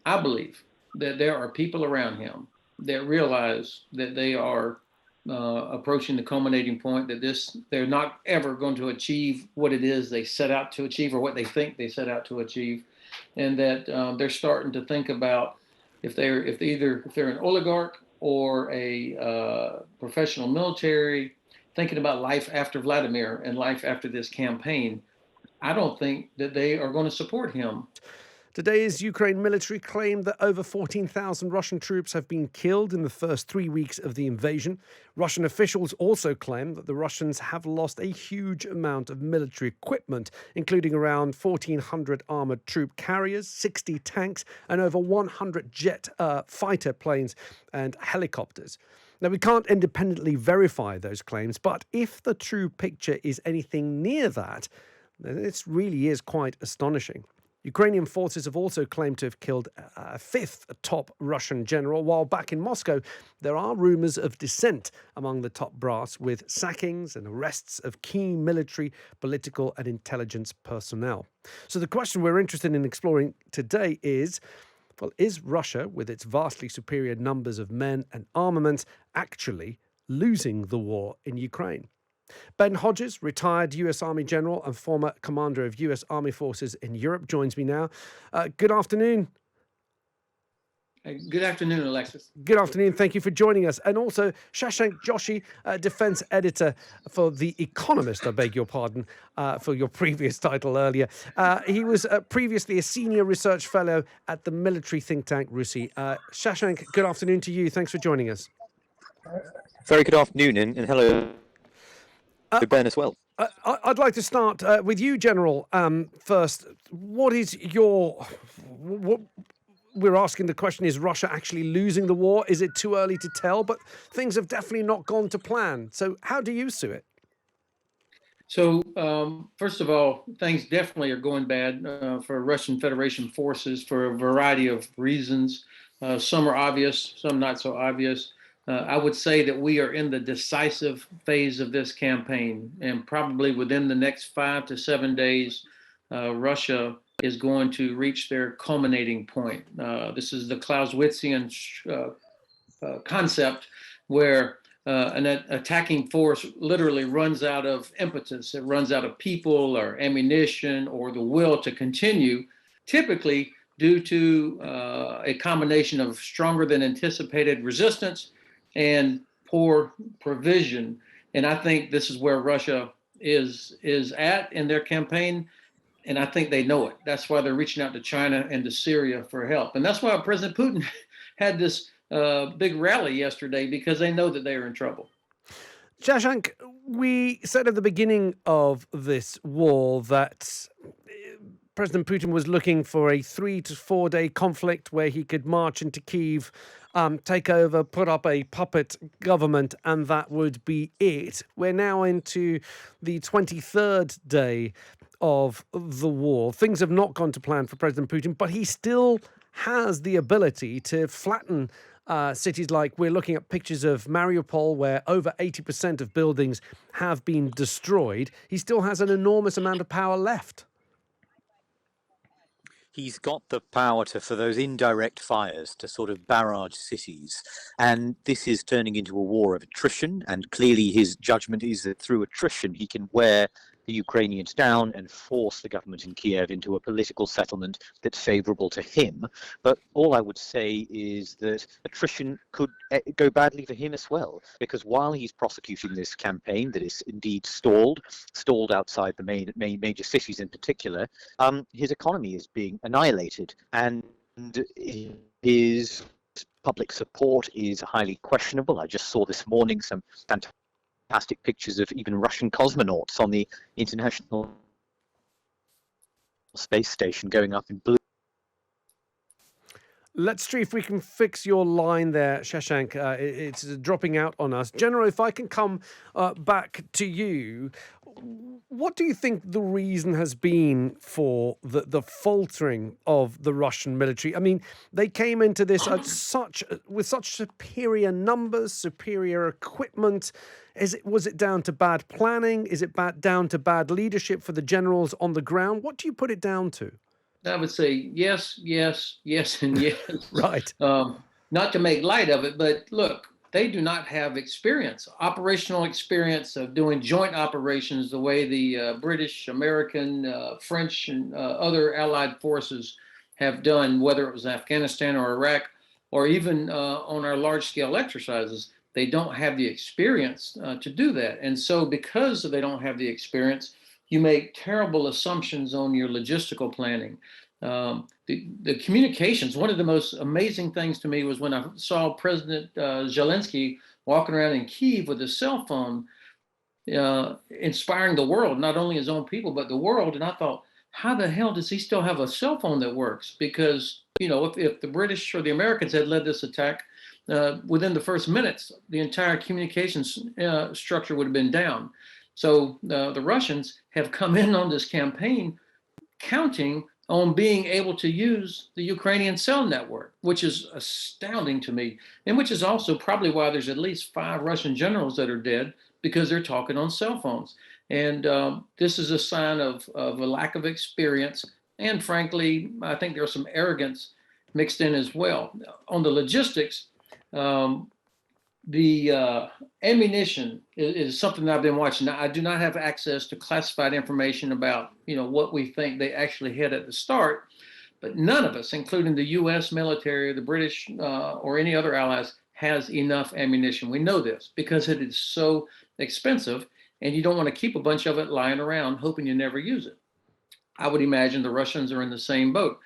I believe that there are people around him that realize that they are approaching the culminating point, that they're not ever going to achieve what it is they set out to achieve or what they think they set out to achieve, and that they're starting to think about if they're an oligarch or a professional military, thinking about life after Vladimir and life after this campaign. I don't think that they are going to support him. Today's Ukraine military claimed that over 14,000 Russian troops have been killed in the first 3 weeks of the invasion. Russian officials also claim that the Russians have lost a huge amount of military equipment, including around 1,400 armoured troop carriers, 60 tanks, and over 100 jet fighter planes and helicopters. Now, we can't independently verify those claims, but if the true picture is anything near that, then it really is quite astonishing. Ukrainian forces have also claimed to have killed a fifth top Russian general, while back in Moscow, there are rumours of dissent among the top brass, with sackings and arrests of key military, political and intelligence personnel. So the question we're interested in exploring today is, well, is Russia, with its vastly superior numbers of men and armaments, actually losing the war in Ukraine? Ben Hodges, retired US Army general and former commander of US Army forces in Europe, joins me now. Good afternoon. Good afternoon, Alexis. Good afternoon. Thank you for joining us. And also Shashank Joshi, defense editor for The Economist. I beg your pardon for your previous title earlier. He was previously a senior research fellow at the military think tank RUSI. Shashank, good afternoon to you. Thanks for joining us. Very good afternoon, and hello to Ben as well. I'd like to start with you, General, first. What is your... What we're asking the question, is Russia actually losing the war? Is it too early to tell? But things have definitely not gone to plan. So how do you see it? So, first of all, things definitely are going bad for Russian Federation forces for a variety of reasons. Some are obvious, some not so obvious. I would say that we are in the decisive phase of this campaign, and probably within the next 5 to 7 days, Russia is going to reach their culminating point. This is the Clausewitzian concept where an attacking force literally runs out of impetus. It runs out of people or ammunition or the will to continue, typically due to a combination of stronger than anticipated resistance and poor provision. And I think this is where Russia is at in their campaign. And I think they know it. That's why they're reaching out to China and to Syria for help. And that's why President Putin had this big rally yesterday, because they know that they are in trouble. Shashank, we said at the beginning of this war that President Putin was looking for a 3 to 4 day conflict where he could march into Kyiv, take over, put up a puppet government, and that would be it. We're now into the 23rd day of the war. Things have not gone to plan for President Putin, but he still has the ability to flatten cities. Like, we're looking at pictures of Mariupol where over 80% of buildings have been destroyed. He still has an enormous amount of power left. He's got the power for those indirect fires to sort of barrage cities. And this is turning into a war of attrition. And clearly his judgment is that through attrition, he can wear the Ukrainians down and force the government in Kiev into a political settlement that's favorable to him. But all I would say is that attrition could go badly for him as well, because while he's prosecuting this campaign that is indeed stalled outside the major cities in particular, his economy is being annihilated, and his public support is highly questionable. I just saw this morning some fantastic pictures of even Russian cosmonauts on the International Space Station going up in blue. Let's see if we can fix your line there, Shashank. It's dropping out on us. General, if I can come back to you, what do you think the reason has been for the faltering of the Russian military? I mean, they came into this with such superior numbers, superior equipment. Was it down to bad planning? Is it down to bad leadership for the generals on the ground? What do you put it down to? I would say yes, yes, yes, and yes. Right. Not to make light of it, but look, they do not have experience, operational experience of doing joint operations the way the British, American, French, and other allied forces have done, whether it was Afghanistan or Iraq, or even on our large scale exercises. They don't have the experience to do that. And so, because they don't have the experience, you make terrible assumptions on your logistical planning. The communications, one of the most amazing things to me was when I saw President Zelensky walking around in Kyiv with his cell phone, inspiring the world, not only his own people, but the world. And I thought, how the hell does he still have a cell phone that works? Because, if the British or the Americans had led this attack, within the first minutes, the entire communications structure would have been down. So the Russians have come in on this campaign counting on being able to use the Ukrainian cell network, which is astounding to me, and which is also probably why there's at least 5 Russian generals that are dead, because they're talking on cell phones. And this is a sign of a lack of experience. And frankly, I think there's some arrogance mixed in as well. On the logistics, the ammunition is something that I've been watching. Now, I do not have access to classified information about, what we think they actually had at the start, but none of us, including the U.S. military, the British, or any other allies, has enough ammunition. We know this because it is so expensive, and you don't want to keep a bunch of it lying around hoping you never use it. I would imagine the Russians are in the same boat.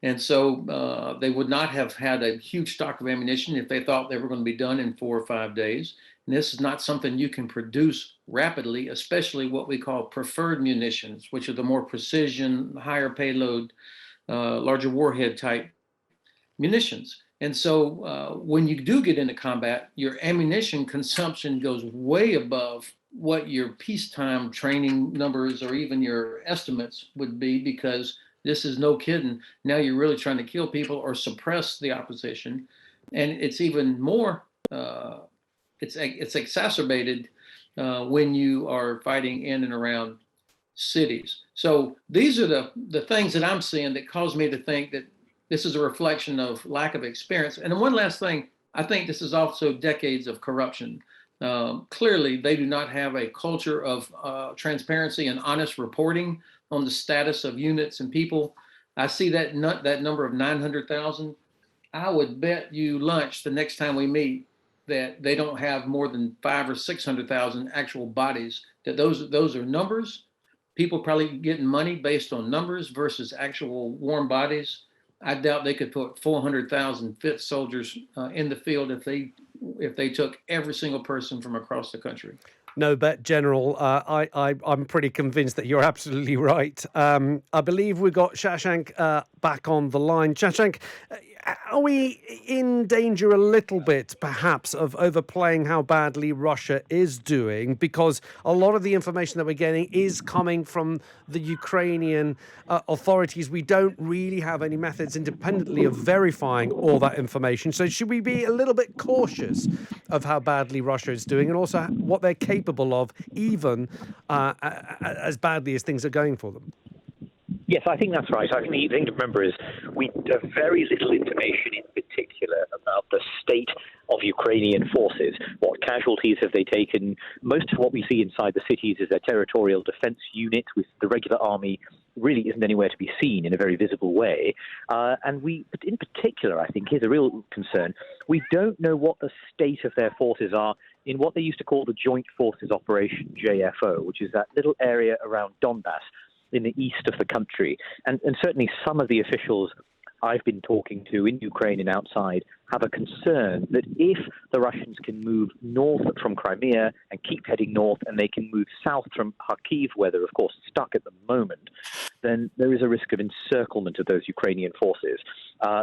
And so they would not have had a huge stock of ammunition if they thought they were going to be done in 4 or 5 days. And this is not something you can produce rapidly, especially what we call preferred munitions, which are the more precision, higher payload, larger warhead type munitions. And so when you do get into combat, your ammunition consumption goes way above what your peacetime training numbers or even your estimates would be, because this is no kidding. Now you're really trying to kill people or suppress the opposition, and it's even more. It's exacerbated when you are fighting in and around cities. So these are the things that I'm seeing that cause me to think that this is a reflection of lack of experience. And then one last thing, I think this is also decades of corruption. Clearly, they do not have a culture of transparency and honest reporting on the status of units and people. I see that number of 900,000. I would bet you lunch the next time we meet that they don't have more than 500,000 or 600,000 actual bodies. That those are numbers. People probably getting money based on numbers versus actual warm bodies. I doubt they could put 400,000 fit soldiers in the field if they took every single person from across the country. No bet, General. I'm pretty convinced that you're absolutely right. I believe we got Shashank back on the line. Shashank, are we in danger a little bit, perhaps, of overplaying how badly Russia is doing? Because a lot of the information that we're getting is coming from the Ukrainian authorities. We don't really have any methods independently of verifying all that information. So should we be a little bit cautious of how badly Russia is doing, and also what they're capable of, even as badly as things are going for them? Yes, I think that's right. I think the thing to remember is we have very little information in particular about the state of Ukrainian forces. What casualties have they taken? Most of what we see inside the cities is their territorial defense unit, with the regular army really isn't anywhere to be seen in a very visible way. And in particular, I think, here's a real concern. We don't know what the state of their forces are in what they used to call the Joint Forces Operation, JFO, which is that little area around Donbass in the east of the country. And certainly some of the officials I've been talking to in Ukraine and outside have a concern that if the Russians can move north from Crimea and keep heading north, and they can move south from Kharkiv, where they're, of course, stuck at the moment, then there is a risk of encirclement of those Ukrainian forces.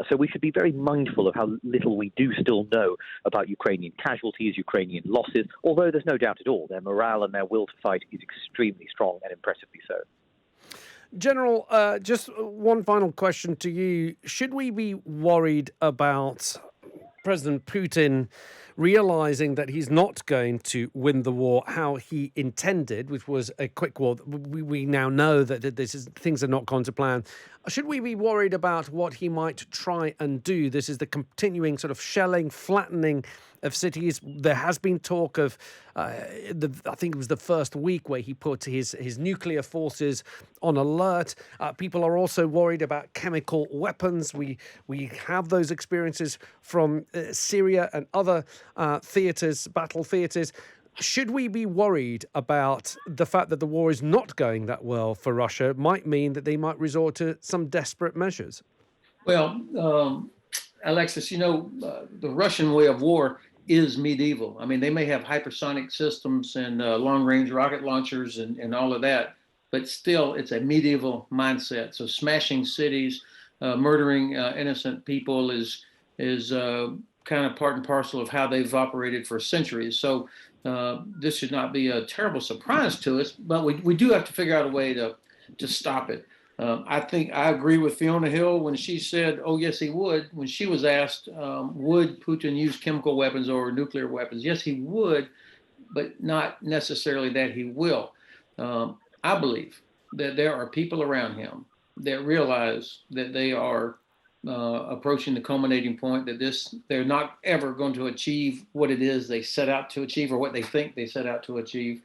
So we should be very mindful of how little we do still know about Ukrainian casualties, Ukrainian losses, although there's no doubt at all their morale and their will to fight is extremely strong, and impressively so. General, just one final question to you. Should we be worried about President Putin realizing that he's not going to win the war how he intended, which was a quick war. We now know that things are not going to plan. Should we be worried about what he might try and do? This is the continuing sort of shelling, flattening of cities. There has been talk of, I think it was the first week where he put his nuclear forces on alert. People are also worried about chemical weapons. We have those experiences from Syria and other battle theatres. Should we be worried about the fact that the war is not going that well for Russia? It might mean that they might resort to some desperate measures. Well, Alexis, the Russian way of war is medieval. I mean, they may have hypersonic systems and long-range rocket launchers and all of that, but still it's a medieval mindset. So smashing cities, murdering innocent people is kind of part and parcel of how they've operated for centuries. So this should not be a terrible surprise to us, but we do have to figure out a way to stop it. I think I agree with Fiona Hill when she said, oh, yes, he would. When she was asked, would Putin use chemical weapons or nuclear weapons? Yes, he would, but not necessarily that he will. I believe that there are people around him that realize that they are approaching the culminating point, that they're not ever going to achieve what it is they set out to achieve or what they think they set out to achieve,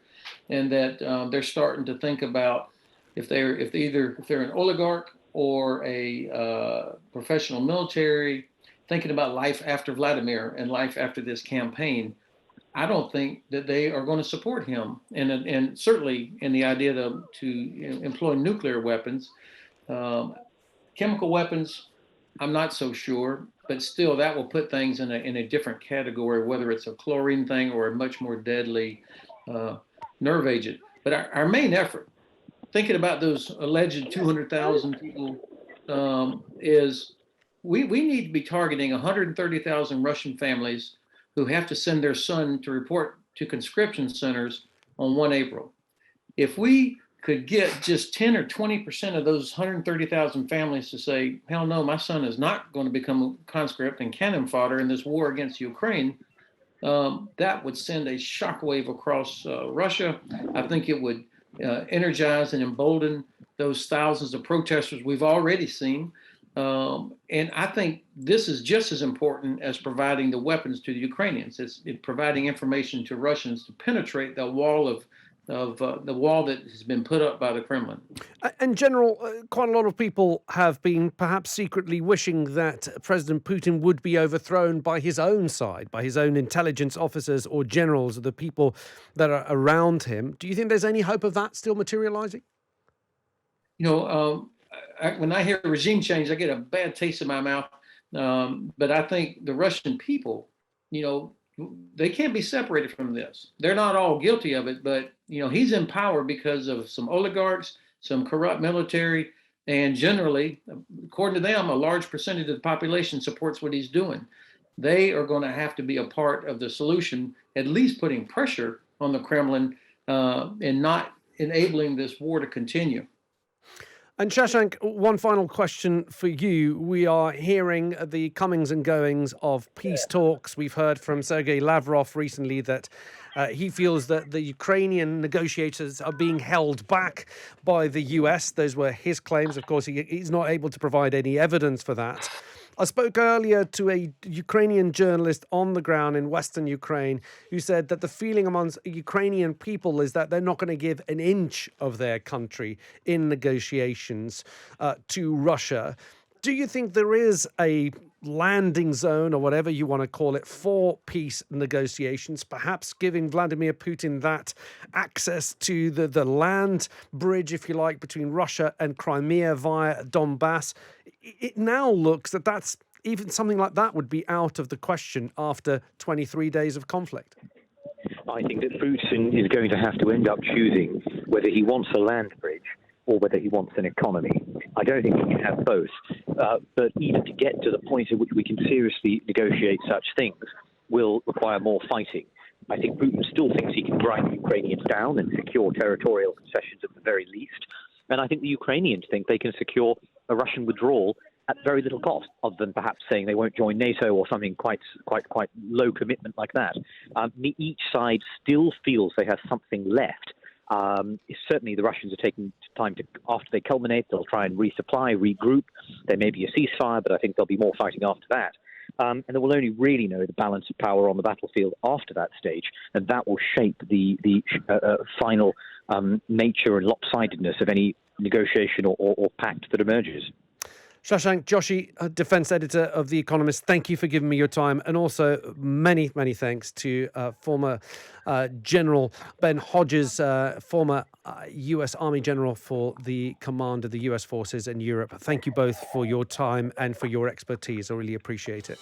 and that they're starting to think about if they're an oligarch or a professional military, thinking about life after Vladimir and life after this campaign. I don't think that they are going to support him, and certainly in the idea to employ nuclear weapons. Chemical weapons, I'm not so sure, but still that will put things in a different category, whether it's a chlorine thing or a much more deadly nerve agent. But our main effort, thinking about those alleged 200,000 people, is we need to be targeting 130,000 Russian families who have to send their son to report to conscription centers on 1 April. If we could get just 10 or 20% of those 130,000 families to say, hell no, my son is not going to become a conscript and cannon fodder in this war against Ukraine, that would send a shockwave across Russia. I think it would energize and embolden those thousands of protesters we've already seen. And I think this is just as important as providing the weapons to the Ukrainians. It's providing information to Russians to penetrate the wall the wall that has been put up by the Kremlin. In general, quite a lot of people have been perhaps secretly wishing that President Putin would be overthrown by his own side, by his own intelligence officers or generals, or the people that are around him. Do you think there's any hope of that still materializing? When I hear regime change, I get a bad taste in my mouth. But I think the Russian people, they can't be separated from this. They're not all guilty of it, but he's in power because of some oligarchs, some corrupt military, and generally, according to them, a large percentage of the population supports what he's doing. They are going to have to be a part of the solution, at least putting pressure on the Kremlin and not enabling this war to continue. And Shashank, one final question for you. We are hearing the comings and goings of peace talks. We've heard from Sergei Lavrov recently that he feels that the Ukrainian negotiators are being held back by the US. Those were his claims. Of course, he's not able to provide any evidence for that. I spoke earlier to a Ukrainian journalist on the ground in Western Ukraine who said that the feeling amongst Ukrainian people is that they're not going to give an inch of their country in negotiations to Russia. Do you think there is a landing zone, or whatever you want to call it, for peace negotiations, perhaps giving Vladimir Putin that access to the land bridge, if you like, between Russia and Crimea via Donbass? It now looks that's even something like that would be out of the question after 23 days of conflict. I think that Putin is going to have to end up choosing whether he wants a land bridge or whether he wants an economy. I don't think he can have both. But even to get to the point at which we can seriously negotiate such things will require more fighting. I think Putin still thinks he can grind the Ukrainians down and secure territorial concessions at the very least. And I think the Ukrainians think they can secure a Russian withdrawal at very little cost, other than perhaps saying they won't join NATO or something quite low commitment like that. Each side still feels they have something left. Certainly, the Russians are taking time to, after they culminate, they'll try and resupply, regroup. There may be a ceasefire, but I think there'll be more fighting after that. And they will only really know the balance of power on the battlefield after that stage, and that will shape the final nature and lopsidedness of any negotiation or pact that emerges. Shashank Joshi, defense editor of The Economist, thank you for giving me your time. And also many, many thanks to former General Ben Hodges, former US Army General for the command of the US forces in Europe. Thank you both for your time and for your expertise. I really appreciate it.